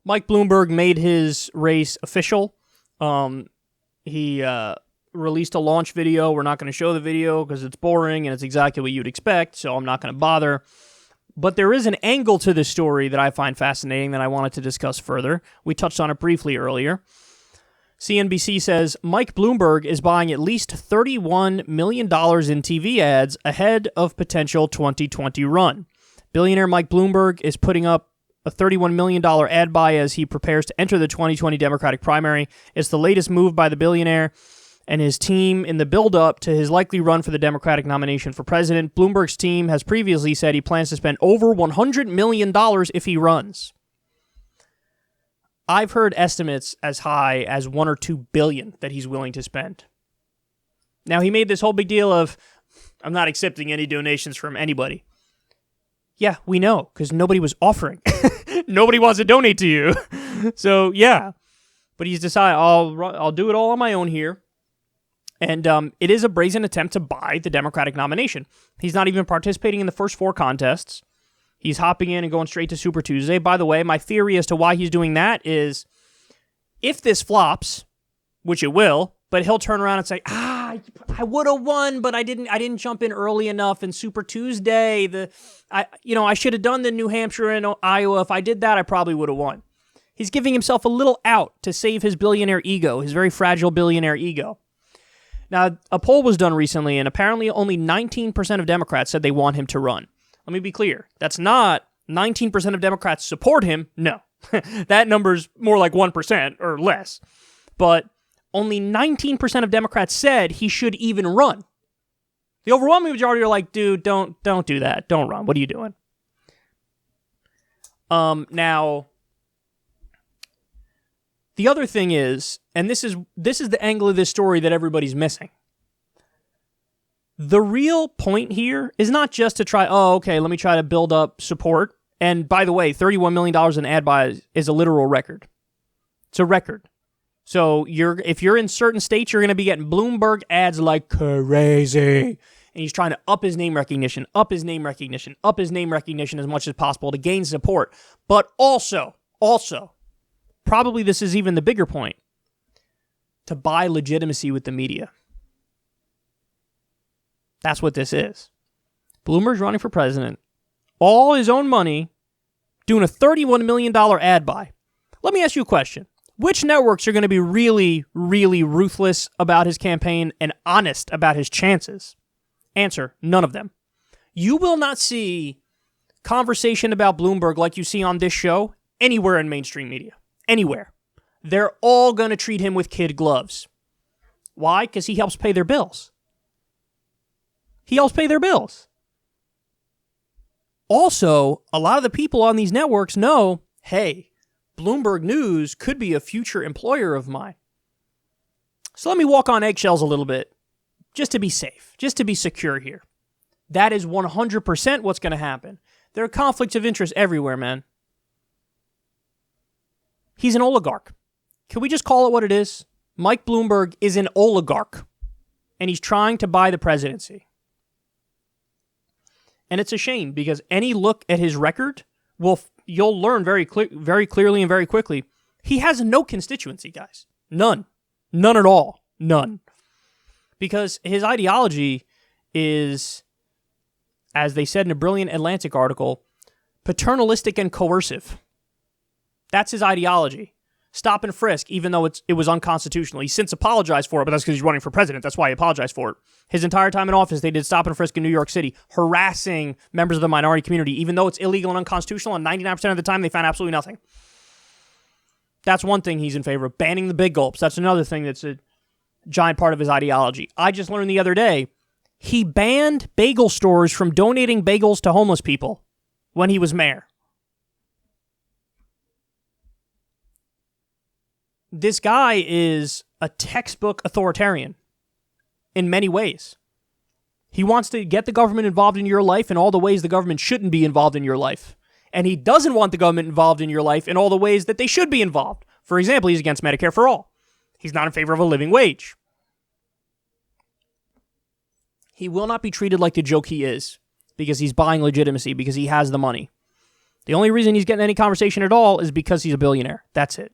Mike Bloomberg made his race official. He released a launch video. We're not going to show the video because it's boring and it's exactly what you'd expect, so I'm not going to bother. But there is an angle to this story that I find fascinating that I wanted to discuss further. We touched on it briefly earlier. CNBC says Mike Bloomberg is buying at least $31 million in TV ads ahead of potential 2020 run. Billionaire Mike Bloomberg is putting up a $31 million ad buy as he prepares to enter the 2020 Democratic primary. It's the latest move by the billionaire and his team in the build-up to his likely run for the Democratic nomination for president. Bloomberg's team has previously said he plans to spend over $100 million if he runs. I've heard estimates as high as $1 or $2 billion that he's willing to spend. Now, he made this whole big deal of, I'm not accepting any donations from anybody. Yeah, we know, because nobody was offering. Nobody wants to donate to you. So, yeah. But he's decided, I'll do it all on my own here. And it is a brazen attempt to buy the Democratic nomination. He's not even participating in the first 4 contests. He's hopping in and going straight to Super Tuesday. By the way, my theory as to why he's doing that is, if this flops, which it will, but he'll turn around and say, I would have won, but I didn't jump in early enough in Super Tuesday. I should have done the New Hampshire and Iowa. If I did that, I probably would have won. He's giving himself a little out to save his billionaire ego, his very fragile billionaire ego. Now, a poll was done recently, and apparently only 19% of Democrats said they want him to run. Let me be clear. That's not 19% of Democrats support him. No. That number's more like 1% or less. But only 19% of Democrats said he should even run. The overwhelming majority are like, dude, don't do that. Don't run. What are you doing? Now, the other thing is, and this is the angle of this story that everybody's missing. The real point here is not just to try, let me try to build up support. And by the way, $31 million in ad buys is a literal record. It's a record. So if you're in certain states, you're going to be getting Bloomberg ads like crazy. And he's trying to up his name recognition as much as possible to gain support. But also, probably this is even the bigger point, to buy legitimacy with the media. That's what this is. Bloomberg's running for president. All his own money, doing a $31 million ad buy. Let me ask you a question. Which networks are going to be really, really ruthless about his campaign and honest about his chances? Answer, none of them. You will not see conversation about Bloomberg like you see on this show anywhere in mainstream media. Anywhere. They're all going to treat him with kid gloves. Why? Because he helps pay their bills. Also, a lot of the people on these networks know, hey, Bloomberg News could be a future employer of mine. So let me walk on eggshells a little bit, just to be safe, just to be secure here. That is 100% what's going to happen. There are conflicts of interest everywhere, man. He's an oligarch. Can we just call it what it is? Mike Bloomberg is an oligarch, and he's trying to buy the presidency. And it's a shame, because any look at his record, you'll learn very clearly and very quickly, he has no constituency, guys. None. None at all. None. Because his ideology is, as they said in a brilliant Atlantic article, paternalistic and coercive. That's his ideology. Stop and frisk, even though it was unconstitutional. He's since apologized for it, but that's because he's running for president. That's why he apologized for it. His entire time in office, they did stop and frisk in New York City, harassing members of the minority community, even though it's illegal and unconstitutional, and 99% of the time they found absolutely nothing. That's one thing he's in favor of. Banning the big gulps. That's another thing that's a giant part of his ideology. I just learned the other day, he banned bagel stores from donating bagels to homeless people when he was mayor. This guy is a textbook authoritarian in many ways. He wants to get the government involved in your life in all the ways the government shouldn't be involved in your life. And he doesn't want the government involved in your life in all the ways that they should be involved. For example, he's against Medicare for all. He's not in favor of a living wage. He will not be treated like the joke he is, because he's buying legitimacy, because he has the money. The only reason he's getting any conversation at all is because he's a billionaire. That's it.